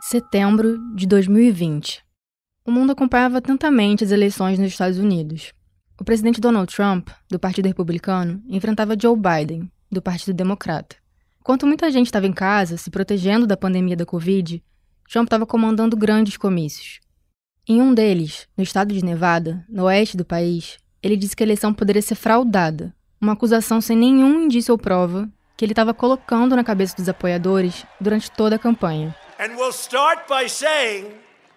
Setembro de 2020. O mundo acompanhava atentamente as eleições nos Estados Unidos. O presidente Donald Trump, do Partido Republicano, enfrentava Joe Biden, do Partido Democrata. Enquanto muita gente estava em casa, se protegendo da pandemia da Covid, Trump estava comandando grandes comícios. Em um deles, no estado de Nevada, no oeste do país, ele disse que a eleição poderia ser fraudada, uma acusação sem nenhum indício ou prova que ele estava colocando na cabeça dos apoiadores durante toda a campanha. And we'll start by saying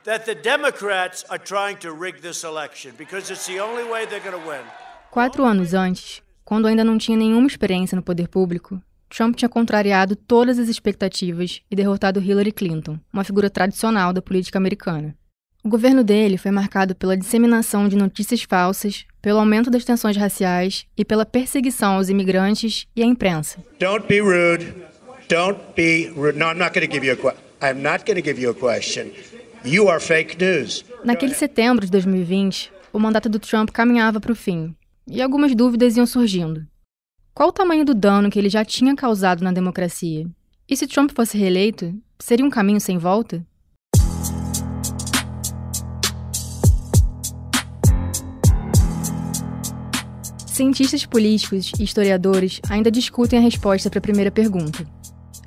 that the Democrats are trying to rig this election because it's the only way they're going to win. 4 anos antes, quando ainda não tinha nenhuma experiência no poder público, Trump tinha contrariado todas as expectativas e derrotado Hillary Clinton, uma figura tradicional da política americana. O governo dele foi marcado pela disseminação de notícias falsas, pelo aumento das tensões raciais e pela perseguição aos imigrantes e à imprensa. Don't be rude. Don't be rude. No, I'm not going to give you a question. I'm not going to give you a question. You are fake news. Naquele setembro de 2020, o mandato do Trump caminhava para o fim, e algumas dúvidas iam surgindo. Qual o tamanho do dano que ele já tinha causado na democracia? E se Trump fosse reeleito, seria um caminho sem volta? Cientistas políticos e historiadores ainda discutem a resposta para a primeira pergunta.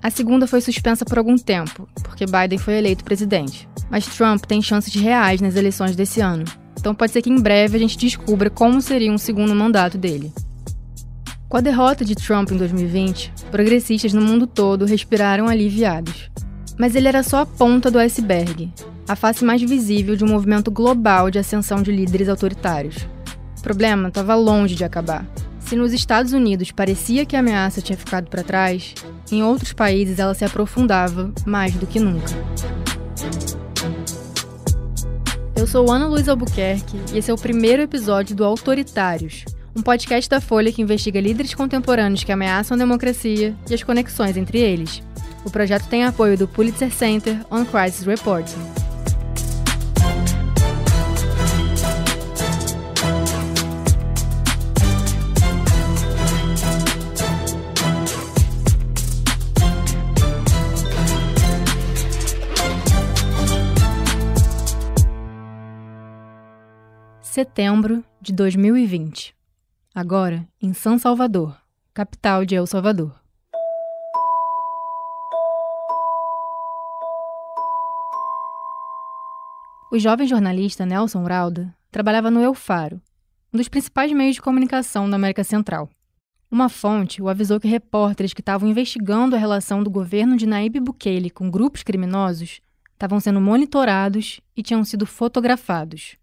A segunda foi suspensa por algum tempo, porque Biden foi eleito presidente. Mas Trump tem chances reais nas eleições desse ano, então pode ser que em breve a gente descubra como seria um segundo mandato dele. Com a derrota de Trump em 2020, progressistas no mundo todo respiraram aliviados. Mas ele era só a ponta do iceberg, a face mais visível de um movimento global de ascensão de líderes autoritários. O problema estava longe de acabar. Se nos Estados Unidos parecia que a ameaça tinha ficado para trás, em outros países ela se aprofundava mais do que nunca. Eu sou Ana Luísa Albuquerque e esse é o primeiro episódio do Autoritários, um podcast da Folha que investiga líderes contemporâneos que ameaçam a democracia e as conexões entre eles. O projeto tem apoio do Pulitzer Center on Crisis Reporting. Setembro de 2020. Agora em San Salvador, capital de El Salvador. O jovem jornalista Nelson Rauda trabalhava no El Faro, um dos principais meios de comunicação da América Central. Uma fonte o avisou que repórteres que estavam investigando a relação do governo de Nayib Bukele com grupos criminosos estavam sendo monitorados e tinham sido fotografados.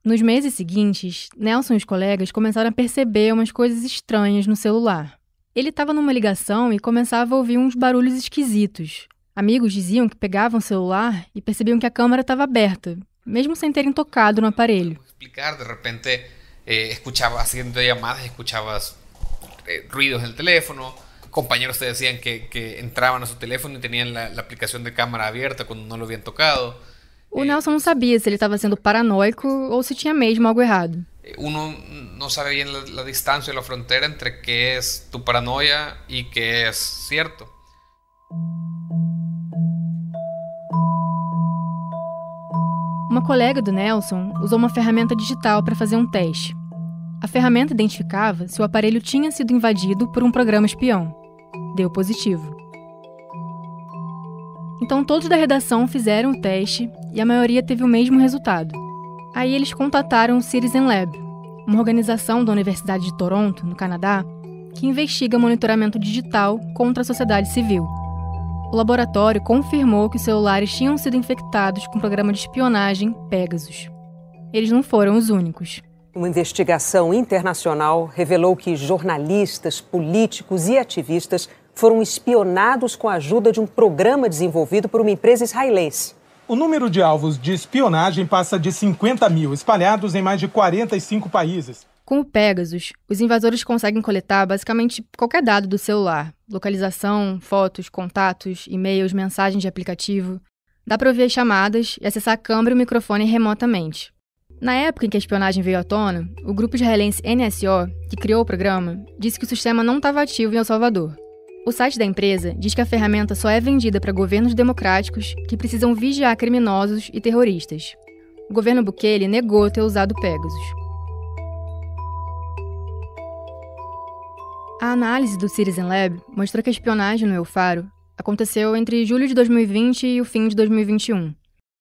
Nos meses seguintes, Nelson e os colegas começaram a perceber umas coisas estranhas no celular. Ele estava numa ligação e começava a ouvir uns barulhos esquisitos. Amigos diziam que pegavam o celular e percebiam que a câmera estava aberta, mesmo sem terem tocado no aparelho. De repente, escuchabas haciendo llamadas, escuchabas ruidos en el teléfono. Compañeros te decían que entraban a su teléfono y tenían la aplicación de cámara abierta cuando no lo habían tocado. O Nelson não sabia se ele estava sendo paranoico ou se tinha mesmo algo errado. Uno no sabe bien la distancia, la frontera entre qué es tu paranoia y qué es cierto. Uma colega do Nelson usou uma ferramenta digital para fazer um teste. A ferramenta identificava se o aparelho tinha sido invadido por um programa espião. Deu positivo. Então todos da redação fizeram o teste e a maioria teve o mesmo resultado. Aí eles contataram o Citizen Lab, uma organização da Universidade de Toronto, no Canadá, que investiga monitoramento digital contra a sociedade civil. O laboratório confirmou que os celulares tinham sido infectados com o programa de espionagem Pegasus. Eles não foram os únicos. Uma investigação internacional revelou que jornalistas, políticos e ativistas foram espionados com a ajuda de um programa desenvolvido por uma empresa israelense. O número de alvos de espionagem passa de 50 mil, espalhados em mais de 45 países. Com o Pegasus, os invasores conseguem coletar basicamente qualquer dado do celular. Localização, fotos, contatos, e-mails, mensagens de aplicativo. Dá para ouvir as chamadas e acessar a câmera e o microfone remotamente. Na época em que a espionagem veio à tona, o grupo israelense NSO, que criou o programa, disse que o sistema não estava ativo em El Salvador. O site da empresa diz que a ferramenta só é vendida para governos democráticos que precisam vigiar criminosos e terroristas. O governo Bukele negou ter usado o Pegasus. A análise do Citizen Lab mostrou que a espionagem no El Faro aconteceu entre julho de 2020 e o fim de 2021.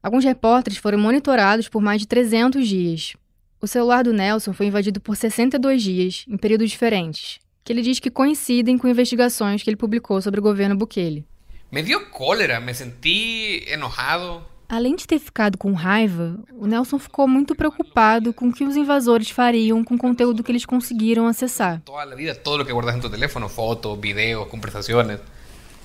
Alguns repórteres foram monitorados por mais de 300 dias. O celular do Nelson foi invadido por 62 dias, em períodos diferentes, que ele diz que coincidem com investigações que ele publicou sobre o governo Bukele. Me dio cólera, me senti enojado. Além de ter ficado com raiva, o Nelson ficou muito preocupado com o que os invasores fariam com o conteúdo que eles conseguiram acessar. Toda a vida, todo o que guardas em tu teléfono, fotos, videos, conversações,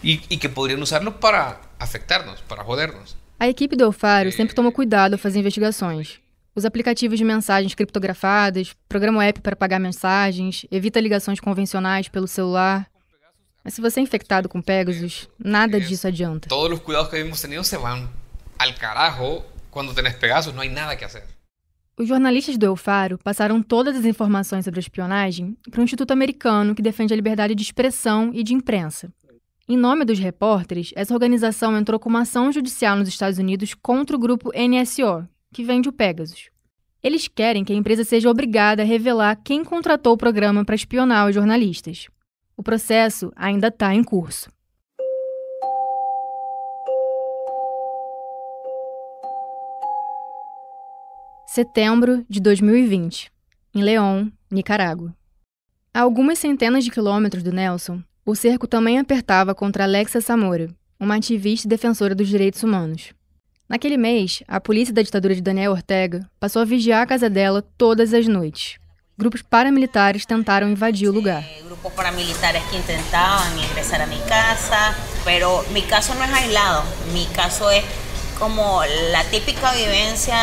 e que poderiam usá-los para afetar-nos, para joder-nos. A equipe do El Faro sempre tomou cuidado ao fazer investigações. Usa aplicativos de mensagens criptografadas, programa o app para pagar mensagens, evita ligações convencionais pelo celular. Mas se você é infectado com Pegasus, nada disso adianta. Todos os cuidados que hemos tenido se vão al carajo quando tens Pegasus, não há nada que fazer. Os jornalistas do El Faro passaram todas as informações sobre a espionagem para um instituto americano que defende a liberdade de expressão e de imprensa. Em nome dos repórteres, essa organização entrou com uma ação judicial nos Estados Unidos contra o grupo NSO, que vende o Pegasus. Eles querem que a empresa seja obrigada a revelar quem contratou o programa para espionar os jornalistas. O processo ainda está em curso. Setembro de 2020, em León, Nicarágua. A algumas centenas de quilômetros do Nelson, o cerco também apertava contra Alexa Zamora, uma ativista e defensora dos direitos humanos. Naquele mês, a polícia da ditadura de Daniel Ortega passou a vigiar a casa dela todas as noites. Grupos paramilitares tentaram invadir o lugar. Grupos paramilitares que tentavam ingressar a minha casa, mas meu caso não é aislado. Meu caso é como a típica vivência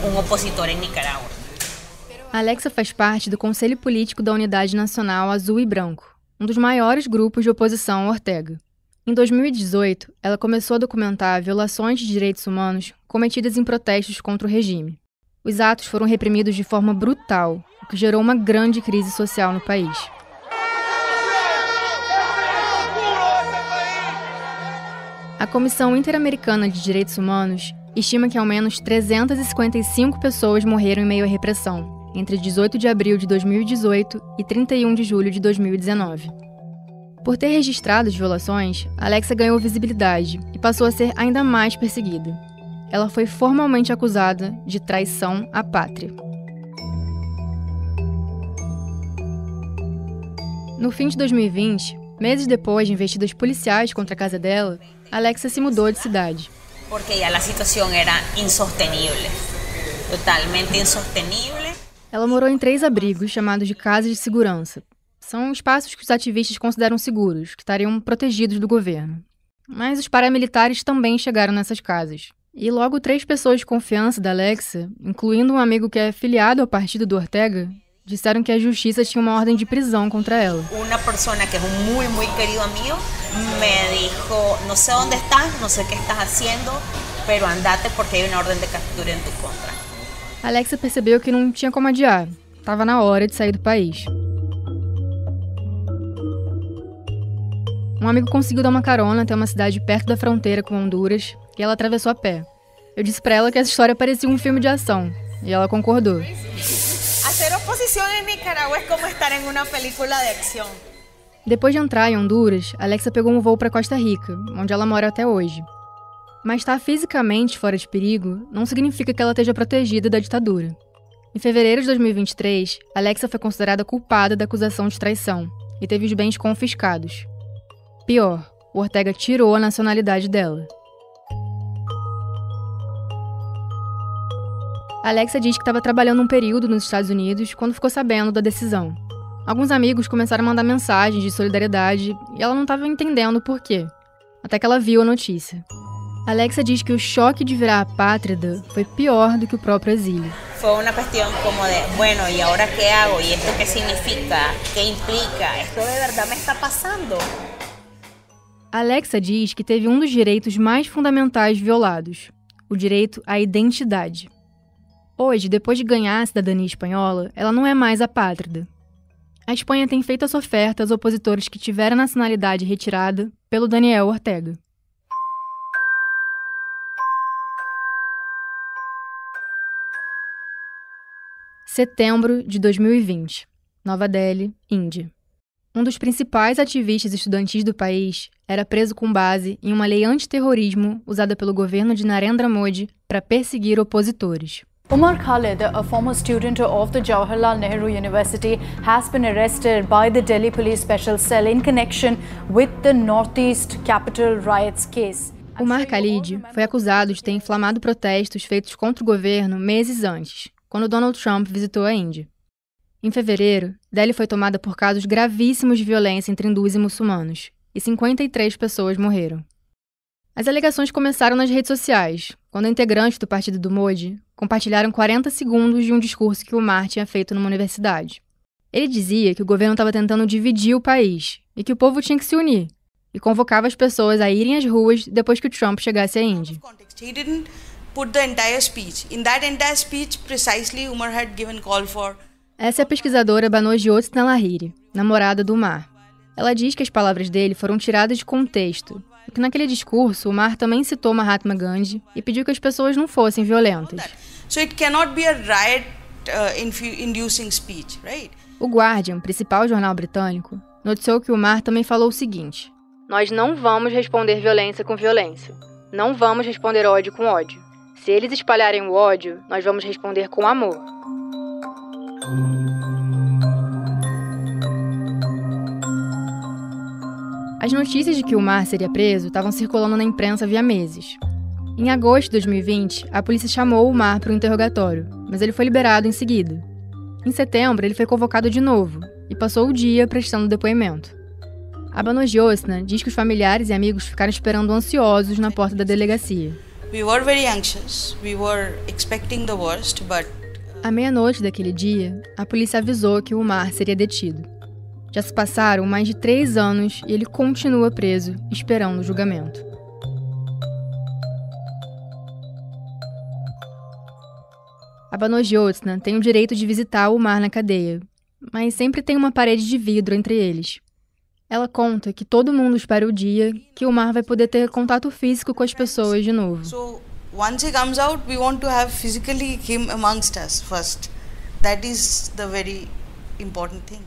de opositor em Nicarágua. Alexa faz parte do Conselho Político da Unidade Nacional Azul e Branco, um dos maiores grupos de oposição a Ortega. Em 2018, ela começou a documentar violações de direitos humanos cometidas em protestos contra o regime. Os atos foram reprimidos de forma brutal, o que gerou uma grande crise social no país. A Comissão Interamericana de Direitos Humanos estima que ao menos 355 pessoas morreram em meio à repressão, entre 18 de abril de 2018 e 31 de julho de 2019. Por ter registrado as violações, Alexa ganhou visibilidade e passou a ser ainda mais perseguida. Ela foi formalmente acusada de traição à pátria. No fim de 2020, meses depois de investidas policiais contra a casa dela, Alexa se mudou de cidade. Porque já a situação era insostenível, totalmente insostenível. Ela morou em 3 abrigos chamados de casas de segurança. São espaços que os ativistas consideram seguros, que estariam protegidos do governo. Mas os paramilitares também chegaram nessas casas. E logo 3 pessoas de confiança da Alexa, incluindo um amigo que é filiado ao partido do Ortega, disseram que a justiça tinha uma ordem de prisão contra ela. Uma pessoa que é muito querido amigo me disse: não sei onde estás, não sei o que estás fazendo, mas andate porque há uma ordem de captura em tu contra. Alexa percebeu que não tinha como adiar. Estava na hora de sair do país. Um amigo conseguiu dar uma carona até uma cidade perto da fronteira com Honduras e ela atravessou a pé. Eu disse pra ela que essa história parecia um filme de ação e ela concordou. Fazer oposição em Nicarágua é como estar em uma película de ação. Depois de entrar em Honduras, Alexa pegou um voo para Costa Rica, onde ela mora até hoje. Mas estar fisicamente fora de perigo não significa que ela esteja protegida da ditadura. Em fevereiro de 2023, Alexa foi considerada culpada da acusação de traição e teve os bens confiscados. Pior, o Ortega tirou a nacionalidade dela. Alexa diz que estava trabalhando um período nos Estados Unidos quando ficou sabendo da decisão. Alguns amigos começaram a mandar mensagens de solidariedade e ela não estava entendendo o porquê, até que ela viu a notícia. Alexa diz que o choque de virar apátrida foi pior do que o próprio exílio. Foi uma questão como de, bueno, e agora que hago? E isto que significa? Que implica? Isto de verdade me está passando? Alexa diz que teve um dos direitos mais fundamentais violados, o direito à identidade. Hoje, depois de ganhar a cidadania espanhola, ela não é mais apátrida. A Espanha tem feito essa oferta aos opositores que tiveram a nacionalidade retirada pelo Daniel Ortega. Setembro de 2020, Nova Delhi, Índia. Um dos principais ativistas estudantis do país era preso com base em uma lei antiterrorismo usada pelo governo de Narendra Modi para perseguir opositores. Umar Khalid, a former student of the Jawaharlal Nehru University, has been arrested by the Delhi Police Special Cell in connection with the Northeast Capital Riots case. Umar Khalid foi acusado de ter inflamado protestos feitos contra o governo meses antes, quando Donald Trump visitou a Índia. Em fevereiro, Delhi foi tomada por casos gravíssimos de violência entre hindus e muçulmanos, e 53 pessoas morreram. As alegações começaram nas redes sociais, quando integrantes do partido do Modi compartilharam 40 segundos de um discurso que Umar tinha feito numa universidade. Ele dizia que o governo estava tentando dividir o país e que o povo tinha que se unir, e convocava as pessoas a irem às ruas depois que o Trump chegasse à Índia. Essa é a pesquisadora Banojyotsna Lahiri, namorada do Umar. Ela diz que as palavras dele foram tiradas de contexto, e que naquele discurso o Umar também citou Mahatma Gandhi e pediu que as pessoas não fossem violentas. O Guardian, principal jornal britânico, noticiou que o Umar também falou o seguinte: "Nós não vamos responder violência com violência. Não vamos responder ódio com ódio. Se eles espalharem o ódio, nós vamos responder com amor." As notícias de que Umar seria preso estavam circulando na imprensa havia meses. Em agosto de 2020, a polícia chamou Umar para um interrogatório, mas ele foi liberado em seguida. Em setembro, ele foi convocado de novo e passou o dia prestando depoimento. A Banojyotsna diz que os familiares e amigos ficaram esperando ansiosos na porta da delegacia. À meia-noite daquele dia, a polícia avisou que o Umar seria detido. Já se passaram mais de 3 anos e ele continua preso, esperando o julgamento. A Banojyotsna tem o direito de visitar o Umar na cadeia, mas sempre tem uma parede de vidro entre eles. Ela conta que todo mundo espera o dia que o Umar vai poder ter contato físico com as pessoas de novo. Once he comes out, we want to have physically him amongst us first. That is the very important thing.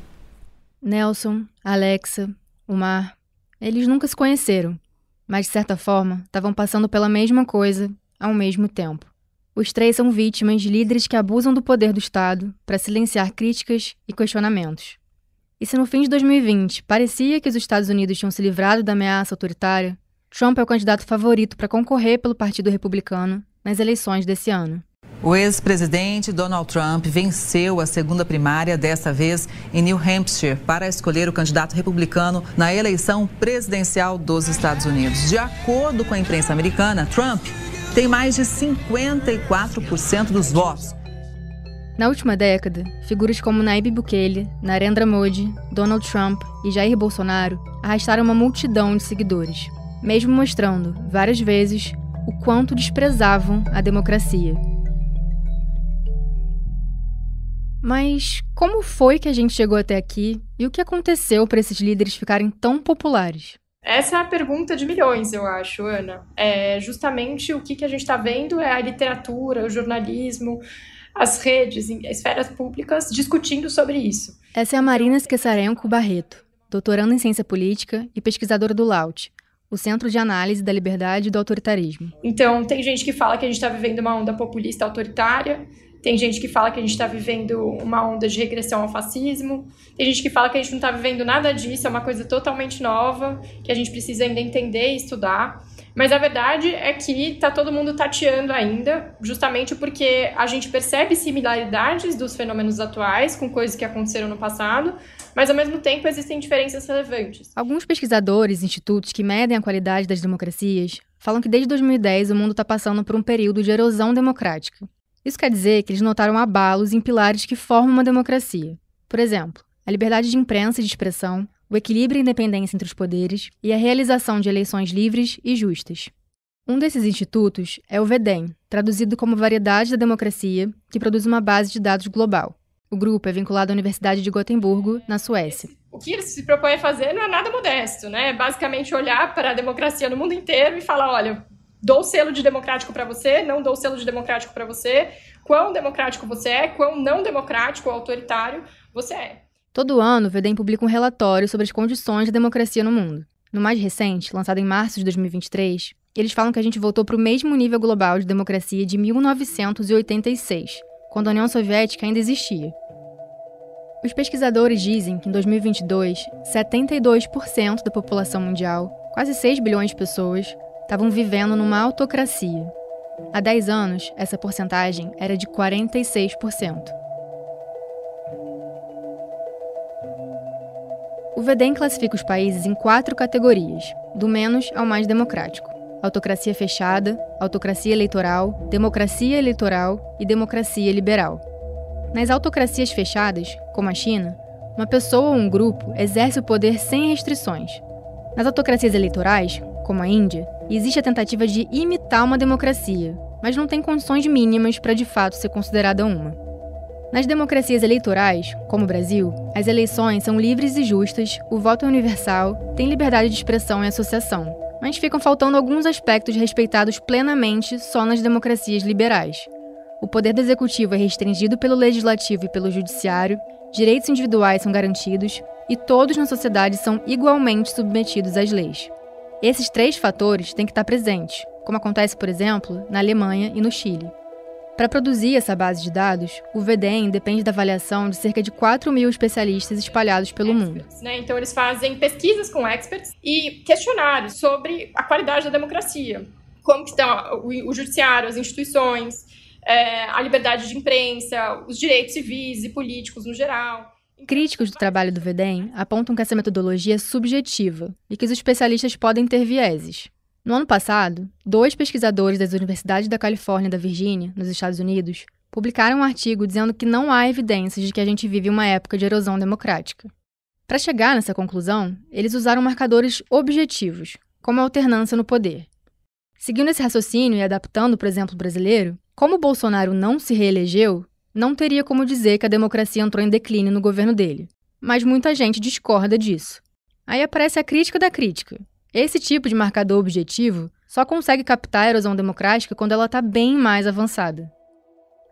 Nelson, Alexa, Umar, eles nunca se conheceram, mas de certa forma estavam passando pela mesma coisa ao mesmo tempo. Os 3 são vítimas de líderes que abusam do poder do Estado para silenciar críticas e questionamentos. E se no fim de 2020 parecia que os Estados Unidos tinham se livrado da ameaça autoritária, Trump é o candidato favorito para concorrer pelo Partido Republicano nas eleições desse ano. O ex-presidente Donald Trump venceu a segunda primária, desta vez em New Hampshire, para escolher o candidato republicano na eleição presidencial dos Estados Unidos. De acordo com a imprensa americana, Trump tem mais de 54% dos votos. Na última década, figuras como Nayib Bukele, Narendra Modi, Donald Trump e Jair Bolsonaro arrastaram uma multidão de seguidores, mesmo mostrando, várias vezes, o quanto desprezavam a democracia. Mas como foi que a gente chegou até aqui e o que aconteceu para esses líderes ficarem tão populares? Essa é a pergunta de milhões, eu acho, Ana. Justamente o que a gente está vendo é a literatura, o jornalismo, as redes, as esferas públicas discutindo sobre isso. Essa é a Marina Skesarenko Barreto, doutoranda em ciência política e pesquisadora do LAUT, o Centro de Análise da Liberdade e do Autoritarismo. Então, tem gente que fala que a gente está vivendo uma onda populista autoritária, tem gente que fala que a gente está vivendo uma onda de regressão ao fascismo, tem gente que fala que a gente não está vivendo nada disso, é uma coisa totalmente nova, que a gente precisa ainda entender e estudar. Mas a verdade é que está todo mundo tateando ainda, justamente porque a gente percebe similaridades dos fenômenos atuais com coisas que aconteceram no passado, mas ao mesmo tempo existem diferenças relevantes. Alguns pesquisadores e institutos que medem a qualidade das democracias falam que desde 2010 o mundo está passando por um período de erosão democrática. Isso quer dizer que eles notaram abalos em pilares que formam uma democracia. Por exemplo, a liberdade de imprensa e de expressão, o equilíbrio e independência entre os poderes e a realização de eleições livres e justas. Um desses institutos é o VDEM, traduzido como Variedade da Democracia, que produz uma base de dados global. O grupo é vinculado à Universidade de Gotemburgo, na Suécia. O que eles se propõem a fazer não é nada modesto, né? Basicamente olhar para a democracia no mundo inteiro e falar, olha, dou o selo de democrático para você, não dou o selo de democrático para você, quão democrático você é, quão não democrático ou autoritário você é. Todo ano, o VDEM publica um relatório sobre as condições da democracia no mundo. No mais recente, lançado em março de 2023, eles falam que a gente voltou para o mesmo nível global de democracia de 1986, quando a União Soviética ainda existia. Os pesquisadores dizem que em 2022, 72% da população mundial, quase 6 bilhões de pessoas, estavam vivendo numa autocracia. Há 10 anos, essa porcentagem era de 46%. O VDEM classifica os países em 4 categorias, do menos ao mais democrático: autocracia fechada, autocracia eleitoral, democracia eleitoral e democracia liberal. Nas autocracias fechadas, como a China, uma pessoa ou um grupo exerce o poder sem restrições. Nas autocracias eleitorais, como a Índia, existe a tentativa de imitar uma democracia, mas não tem condições mínimas para de fato ser considerada uma. Nas democracias eleitorais, como o Brasil, as eleições são livres e justas, o voto é universal, tem liberdade de expressão e associação, mas ficam faltando alguns aspectos respeitados plenamente só nas democracias liberais. O poder do executivo é restringido pelo legislativo e pelo judiciário, direitos individuais são garantidos e todos na sociedade são igualmente submetidos às leis. Esses 3 fatores têm que estar presentes, como acontece, por exemplo, na Alemanha e no Chile. Para produzir essa base de dados, o VDEM depende da avaliação de cerca de 4.000 especialistas espalhados pelo mundo. Então, eles fazem pesquisas com experts e questionários sobre a qualidade da democracia. Como que estão o judiciário, as instituições, a liberdade de imprensa, os direitos civis e políticos no geral. Críticos do trabalho do VDEM apontam que essa metodologia é subjetiva e que os especialistas podem ter vieses. No ano passado, 2 pesquisadores das universidades da Califórnia e da Virgínia, nos Estados Unidos, publicaram um artigo dizendo que não há evidências de que a gente vive uma época de erosão democrática. Para chegar nessa conclusão, eles usaram marcadores objetivos, como a alternância no poder. Seguindo esse raciocínio e adaptando para o exemplo brasileiro, como o Bolsonaro não se reelegeu, não teria como dizer que a democracia entrou em declínio no governo dele. Mas muita gente discorda disso. Aí aparece a crítica da crítica. Esse tipo de marcador objetivo só consegue captar a erosão democrática quando ela está bem mais avançada.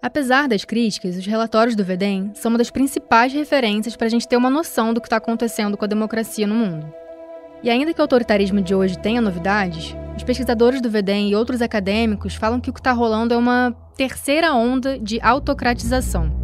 Apesar das críticas, os relatórios do VDEM são uma das principais referências para a gente ter uma noção do que está acontecendo com a democracia no mundo. E ainda que o autoritarismo de hoje tenha novidades, os pesquisadores do VDEM e outros acadêmicos falam que o que está rolando é uma terceira onda de autocratização.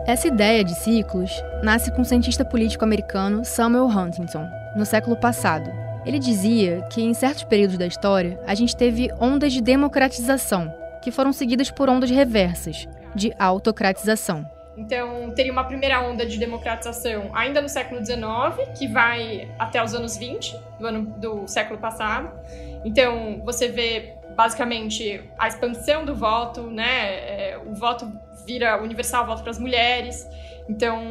Essa ideia de ciclos nasce com o cientista político americano Samuel Huntington, no século passado. Ele dizia que, em certos períodos da história, a gente teve ondas de democratização, que foram seguidas por ondas reversas, de autocratização. Então, teria uma primeira onda de democratização ainda no século XIX, que vai até os anos 20, do século passado. Então, você vê, basicamente, a expansão do voto, né? O voto vira universal, voto para as mulheres. Então,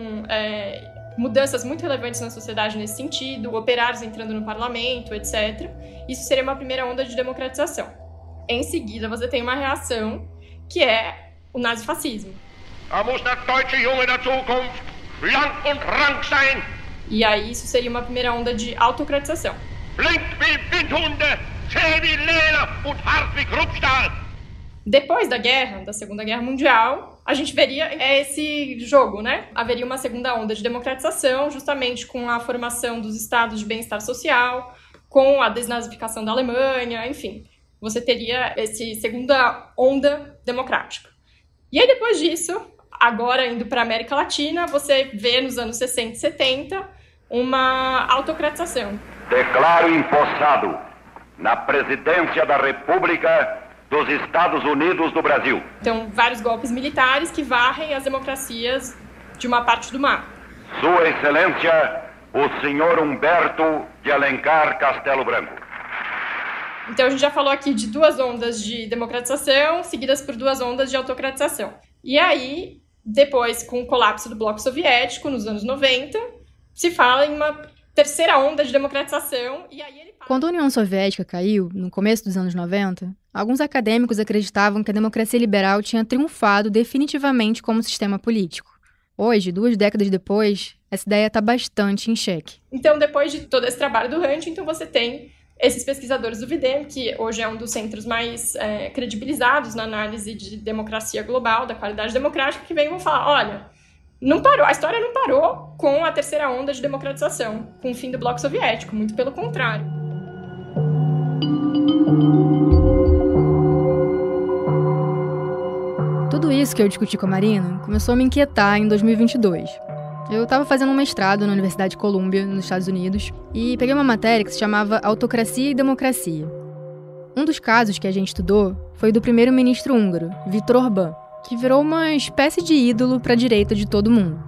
mudanças muito relevantes na sociedade nesse sentido, operários entrando no parlamento, etc. Isso seria uma primeira onda de democratização. Em seguida, você tem uma reação, que é o nazifascismo. E aí, isso seria uma primeira onda de autocratização. Depois da guerra, da Segunda Guerra Mundial, a gente veria esse jogo, né? Haveria uma segunda onda de democratização, justamente com a formação dos estados de bem-estar social, com a desnazificação da Alemanha, enfim. Você teria essa segunda onda democrática. E aí, depois disso, agora indo para a América Latina, você vê nos anos 60 e 70 uma autocratização. Declaro empossado na presidência da República dos Estados Unidos do Brasil. Então, vários golpes militares que varrem as democracias de uma parte do mar. Sua Excelência, o senhor Humberto de Alencar Castelo Branco. Então, a gente já falou aqui de 2 ondas de democratização, seguidas por 2 ondas de autocratização. E aí, depois, com o colapso do Bloco Soviético, nos anos 90, se fala em uma terceira onda de democratização. E aí Quando a União Soviética caiu, no começo dos anos 90, Alguns acadêmicos acreditavam que a democracia liberal tinha triunfado definitivamente como sistema político. Hoje, 2 décadas depois, essa ideia está bastante em xeque. Então, depois de todo esse trabalho do Huntington, você tem esses pesquisadores do VIDEM, que hoje é um dos centros mais credibilizados na análise de democracia global, da qualidade democrática, que vem e vão falar, olha, não parou, a história não parou com a terceira onda de democratização, com o fim do bloco soviético, muito pelo contrário. Tudo isso que eu discuti com a Marina começou a me inquietar em 2022. Eu estava fazendo um mestrado na Universidade de Columbia, nos Estados Unidos, e peguei uma matéria que se chamava Autocracia e Democracia. Um dos casos que a gente estudou foi do primeiro-ministro húngaro, Viktor Orbán, que virou uma espécie de ídolo para a direita de todo mundo.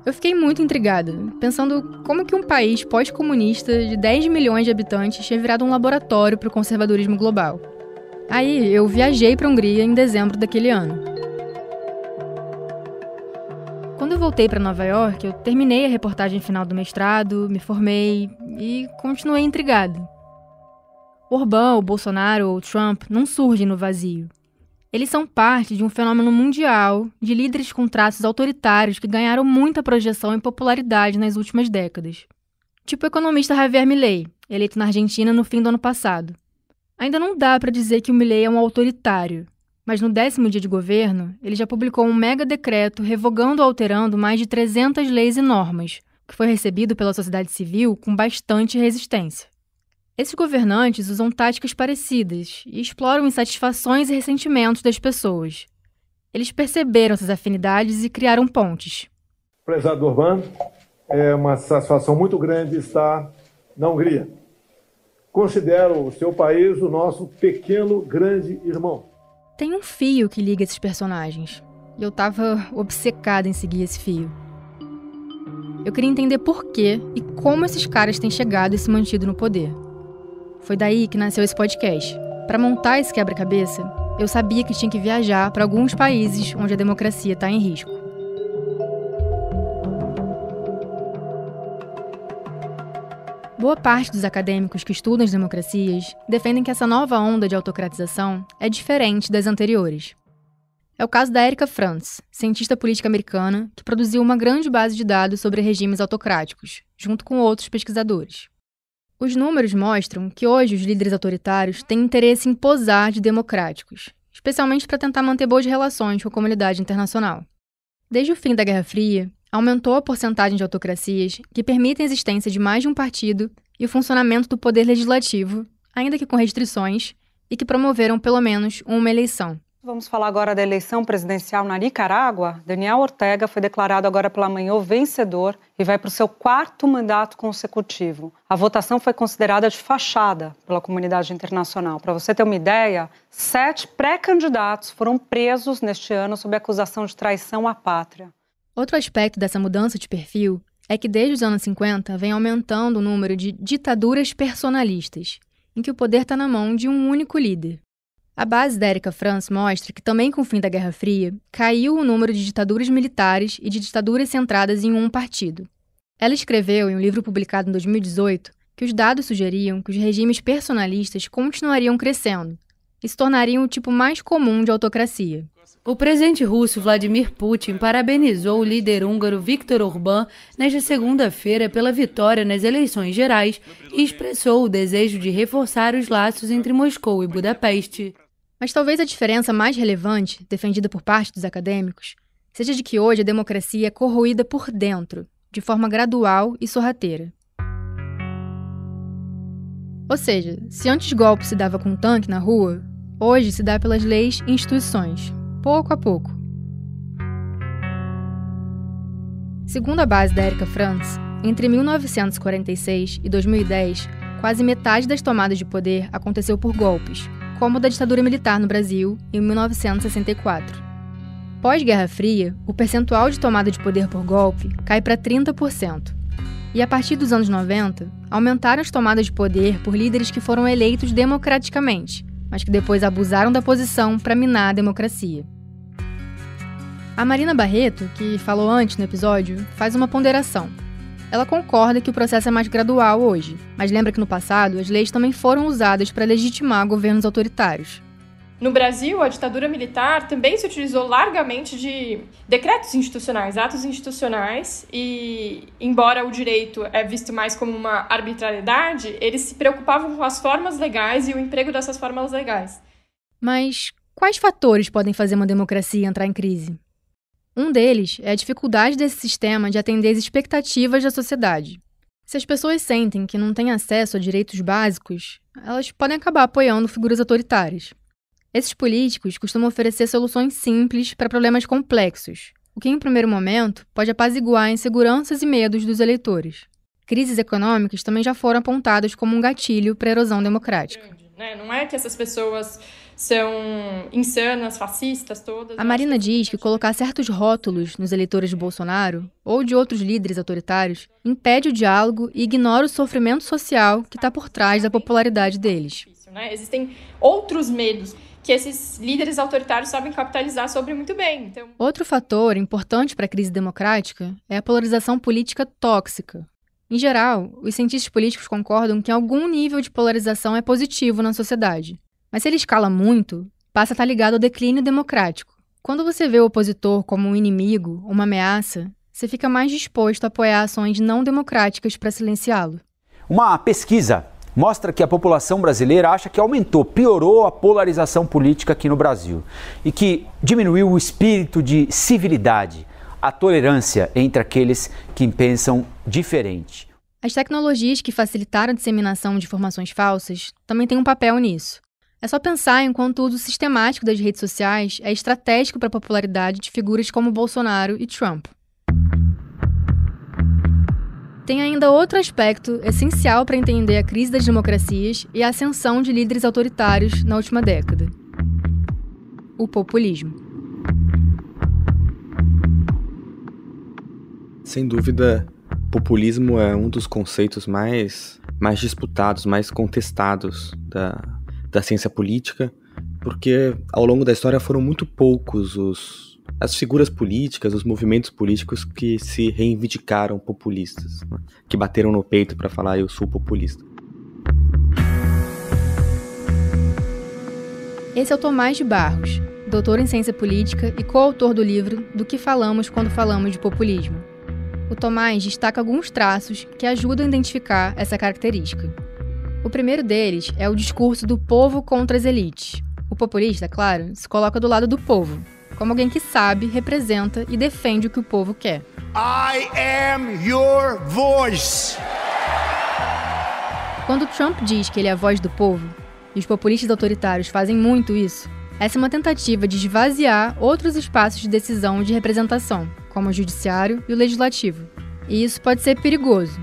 Eu fiquei muito intrigada, pensando como que um país pós-comunista de 10 milhões de habitantes tinha virado um laboratório para o conservadorismo global. Aí eu viajei para a Hungria em dezembro daquele ano. Quando eu voltei para Nova York, eu terminei a reportagem final do mestrado, me formei e continuei intrigada. O Orbán, o Bolsonaro ou o Trump não surgem no vazio. Eles são parte de um fenômeno mundial de líderes com traços autoritários que ganharam muita projeção e popularidade nas últimas décadas. Tipo o economista Javier Milei, eleito na Argentina no fim do ano passado. Ainda não dá para dizer que o Milei é um autoritário, mas no 10º dia de governo, ele já publicou um mega decreto revogando ou alterando mais de 300 leis e normas, que foi recebido pela sociedade civil com bastante resistência. Esses governantes usam táticas parecidas e exploram insatisfações e ressentimentos das pessoas. Eles perceberam essas afinidades e criaram pontes. Prezado Orbán, é uma satisfação muito grande estar na Hungria. Considero o seu país o nosso pequeno grande irmão. Tem um fio que liga esses personagens, e eu tava obcecada em seguir esse fio. Eu queria entender por quê e como esses caras têm chegado e se mantido no poder. Foi daí que nasceu esse podcast. Para montar esse quebra-cabeça, eu sabia que tinha que viajar para alguns países onde a democracia está em risco. Boa parte dos acadêmicos que estudam as democracias defendem que essa nova onda de autocratização é diferente das anteriores. É o caso da Erika Franz, cientista política americana que produziu uma grande base de dados sobre regimes autocráticos, junto com outros pesquisadores. Os números mostram que hoje os líderes autoritários têm interesse em posar de democráticos, especialmente para tentar manter boas relações com a comunidade internacional. Desde o fim da Guerra Fria, aumentou a porcentagem de autocracias que permitem a existência de mais de um partido e o funcionamento do poder legislativo, ainda que com restrições, e que promoveram pelo menos uma eleição. Vamos falar agora da eleição presidencial na Nicarágua. Daniel Ortega foi declarado agora pela manhã o vencedor e vai para o seu 4º mandato consecutivo. A votação foi considerada de fachada pela comunidade internacional. Para você ter uma ideia, 7 pré-candidatos foram presos neste ano sob acusação de traição à pátria. Outro aspecto dessa mudança de perfil é que desde os anos 50 vem aumentando o número de ditaduras personalistas, em que o poder está na mão de um único líder. A base da Erika Franz mostra que também com o fim da Guerra Fria, caiu o número de ditaduras militares e de ditaduras centradas em um partido. Ela escreveu em um livro publicado em 2018 que os dados sugeriam que os regimes personalistas continuariam crescendo e se tornariam o tipo mais comum de autocracia. O presidente russo Vladimir Putin parabenizou o líder húngaro Viktor Orbán nesta segunda-feira pela vitória nas eleições gerais e expressou o desejo de reforçar os laços entre Moscou e Budapeste. Mas talvez a diferença mais relevante, defendida por parte dos acadêmicos, seja de que hoje a democracia é corroída por dentro, de forma gradual e sorrateira. Ou seja, se antes golpe se dava com um tanque na rua, hoje se dá pelas leis e instituições, pouco a pouco. Segundo a base da Erika Franz, entre 1946 e 2010, quase metade das tomadas de poder aconteceu por golpes, como o da ditadura militar no Brasil, em 1964. Pós-Guerra Fria, o percentual de tomada de poder por golpe cai para 30%. E a partir dos anos 90, aumentaram as tomadas de poder por líderes que foram eleitos democraticamente, mas que depois abusaram da posição para minar a democracia. A Marina Barreto, que falou antes no episódio, faz uma ponderação. Ela concorda que o processo é mais gradual hoje, mas lembra que no passado as leis também foram usadas para legitimar governos autoritários. No Brasil, a ditadura militar também se utilizou largamente de decretos institucionais, atos institucionais, e, embora o direito é visto mais como uma arbitrariedade, eles se preocupavam com as formas legais e o emprego dessas formas legais. Mas quais fatores podem fazer uma democracia entrar em crise? Um deles é a dificuldade desse sistema de atender às expectativas da sociedade. Se as pessoas sentem que não têm acesso a direitos básicos, elas podem acabar apoiando figuras autoritárias. Esses políticos costumam oferecer soluções simples para problemas complexos, o que, em primeiro momento, pode apaziguar inseguranças e medos dos eleitores. Crises econômicas também já foram apontadas como um gatilho para a erosão democrática. Não é que essas pessoas são insanas, fascistas, todas. A Marina diz que colocar certos rótulos nos eleitores de Bolsonaro ou de outros líderes autoritários impede o diálogo e ignora o sofrimento social que está por trás da popularidade deles. Existem outros medos que esses líderes autoritários sabem capitalizar sobre muito bem. Então... Outro fator importante para a crise democrática é a polarização política tóxica. Em geral, os cientistas políticos concordam que algum nível de polarização é positivo na sociedade. Mas se ele escala muito, passa a estar ligado ao declínio democrático. Quando você vê o opositor como um inimigo, uma ameaça, você fica mais disposto a apoiar ações não democráticas para silenciá-lo. Uma pesquisa mostra que a população brasileira acha que piorou a polarização política aqui no Brasil e que diminuiu o espírito de civilidade, a tolerância entre aqueles que pensam diferente. As tecnologias que facilitaram a disseminação de informações falsas também têm um papel nisso. É só pensar em quanto o uso sistemático das redes sociais é estratégico para a popularidade de figuras como Bolsonaro e Trump. Tem ainda outro aspecto essencial para entender a crise das democracias e a ascensão de líderes autoritários na última década: o populismo. Sem dúvida, populismo é um dos conceitos mais disputados, mais contestados da ciência política, porque ao longo da história foram muito poucos as figuras políticas, os movimentos políticos que se reivindicaram populistas, né? Que bateram no peito para falar eu sou populista. Esse é o Tomás de Barros, doutor em ciência política e coautor do livro Do que falamos quando falamos de populismo. O Tomás destaca alguns traços que ajudam a identificar essa característica. O primeiro deles é o discurso do povo contra as elites. O populista, claro, se coloca do lado do povo, como alguém que sabe, representa e defende o que o povo quer. I am your voice. Quando Trump diz que ele é a voz do povo, e os populistas autoritários fazem muito isso, essa é uma tentativa de esvaziar outros espaços de decisão e de representação, como o judiciário e o legislativo. E isso pode ser perigoso.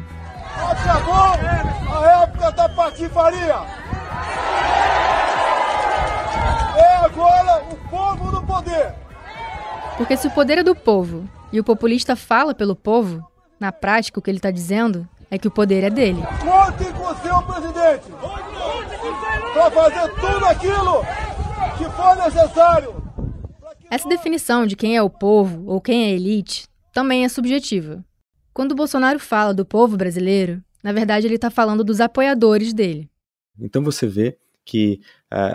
Acabou a época da patifaria. É agora o povo no poder. Porque se o poder é do povo e o populista fala pelo povo, na prática o que ele está dizendo é que o poder é dele. Contem com o seu presidente para fazer tudo aquilo que for necessário. Essa definição de quem é o povo ou quem é a elite também é subjetiva. Quando o Bolsonaro fala do povo brasileiro, na verdade ele está falando dos apoiadores dele. Então você vê que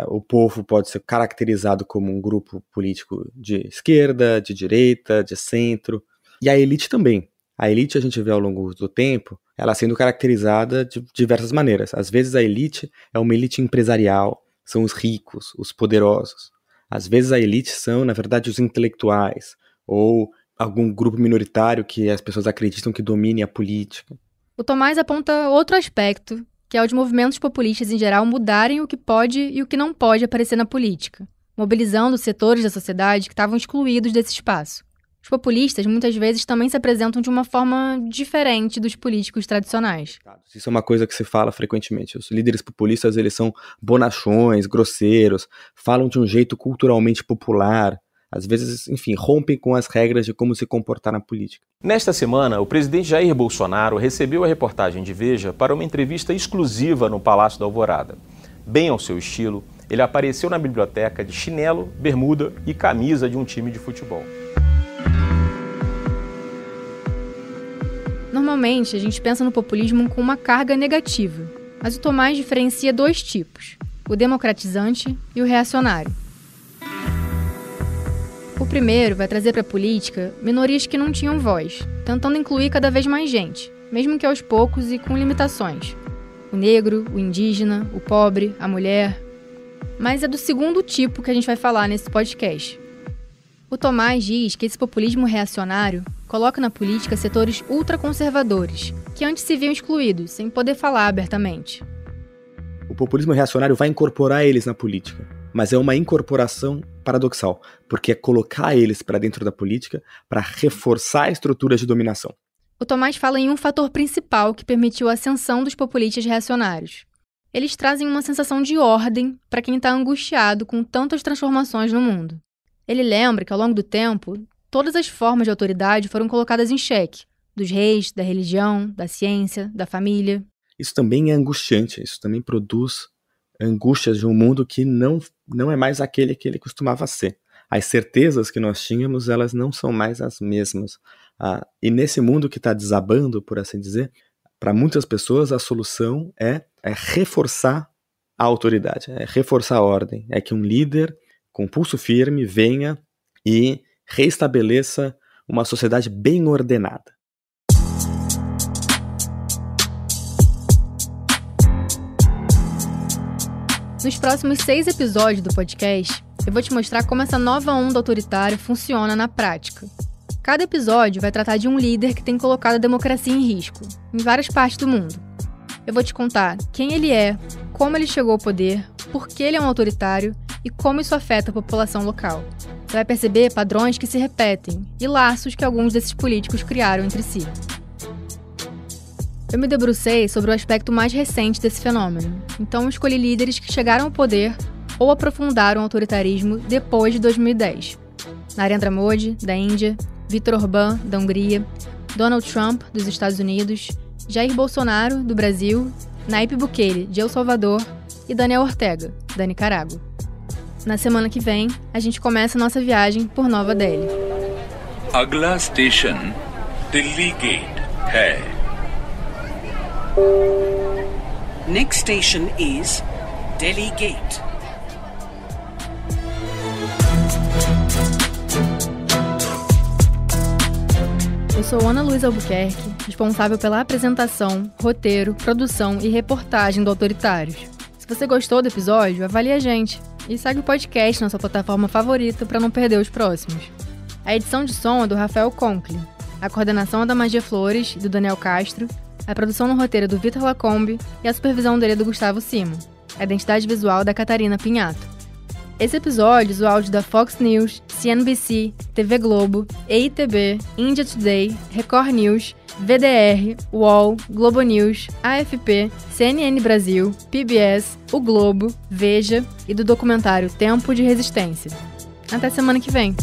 o povo pode ser caracterizado como um grupo político de esquerda, de direita, de centro, e a elite também. A elite a gente vê ao longo do tempo, ela sendo caracterizada de diversas maneiras. Às vezes a elite é uma elite empresarial, são os ricos, os poderosos. Às vezes a elite são, na verdade, os intelectuais, ou algum grupo minoritário que as pessoas acreditam que domine a política. O Tomás aponta outro aspecto, que é o de movimentos populistas em geral mudarem o que pode e o que não pode aparecer na política, mobilizando setores da sociedade que estavam excluídos desse espaço. Os populistas muitas vezes também se apresentam de uma forma diferente dos políticos tradicionais. Isso é uma coisa que se fala frequentemente. Os líderes populistas, eles são bonachões, grosseiros, falam de um jeito culturalmente popular, às vezes, enfim, rompem com as regras de como se comportar na política. Nesta semana, o presidente Jair Bolsonaro recebeu a reportagem de Veja para uma entrevista exclusiva no Palácio da Alvorada. Bem ao seu estilo, ele apareceu na biblioteca de chinelo, bermuda e camisa de um time de futebol. Normalmente, a gente pensa no populismo com uma carga negativa, mas o Tomás diferencia dois tipos, o democratizante e o reacionário. primeiro vai trazer para a política minorias que não tinham voz, tentando incluir cada vez mais gente, mesmo que aos poucos e com limitações. O negro, o indígena, o pobre, a mulher. Mas é do segundo tipo que a gente vai falar nesse podcast. O Tomás diz que esse populismo reacionário coloca na política setores ultraconservadores, que antes se viam excluídos, sem poder falar abertamente. O populismo reacionário vai incorporar eles na política, mas é uma incorporação paradoxal, porque é colocar eles para dentro da política para reforçar estruturas de dominação. O Tomás fala em um fator principal que permitiu a ascensão dos populistas reacionários. Eles trazem uma sensação de ordem para quem está angustiado com tantas transformações no mundo. Ele lembra que, ao longo do tempo, todas as formas de autoridade foram colocadas em xeque, dos reis, da religião, da ciência, da família. Isso também é angustiante, isso também produz angústias de um mundo que não é mais aquele que ele costumava ser. As certezas que nós tínhamos, elas não são mais as mesmas. E nesse mundo que está desabando, por assim dizer, para muitas pessoas a solução é reforçar a autoridade, é reforçar a ordem, é que um líder com pulso firme venha e reestabeleça uma sociedade bem ordenada. Nos próximos 6 episódios do podcast, eu vou te mostrar como essa nova onda autoritária funciona na prática. Cada episódio vai tratar de um líder que tem colocado a democracia em risco, em várias partes do mundo. Eu vou te contar quem ele é, como ele chegou ao poder, por que ele é um autoritário e como isso afeta a população local. Você vai perceber padrões que se repetem e laços que alguns desses políticos criaram entre si. Eu me debrucei sobre o aspecto mais recente desse fenômeno, então escolhi líderes que chegaram ao poder ou aprofundaram o autoritarismo depois de 2010. Narendra Modi, da Índia, Viktor Orbán, da Hungria, Donald Trump, dos Estados Unidos, Jair Bolsonaro, do Brasil, Nayib Bukele, de El Salvador e Daniel Ortega, da Nicarágua. Na semana que vem, a gente começa a nossa viagem por Nova Delhi. Agla station, Delhi Gate hai. Next station is Delhi Gate. Eu sou Ana Luísa Albuquerque, responsável pela apresentação, roteiro, produção e reportagem do Autoritários. Se você gostou do episódio, avalie a gente e segue o podcast na sua plataforma favorita para não perder os próximos. A edição de som é do Rafael Conkle, a coordenação é da Magia Flores e do Daniel Castro, a produção no roteiro é do Vitor Lacombe e a supervisão dele é do Gustavo Simo, a identidade visual da Catarina Pinhato. Esse episódio usa o áudio da Fox News, CNBC, TV Globo, EITB, India Today, Record News, VDR, UOL, Globo News, AFP, CNN Brasil, PBS, O Globo, Veja e do documentário Tempo de Resistência. Até semana que vem!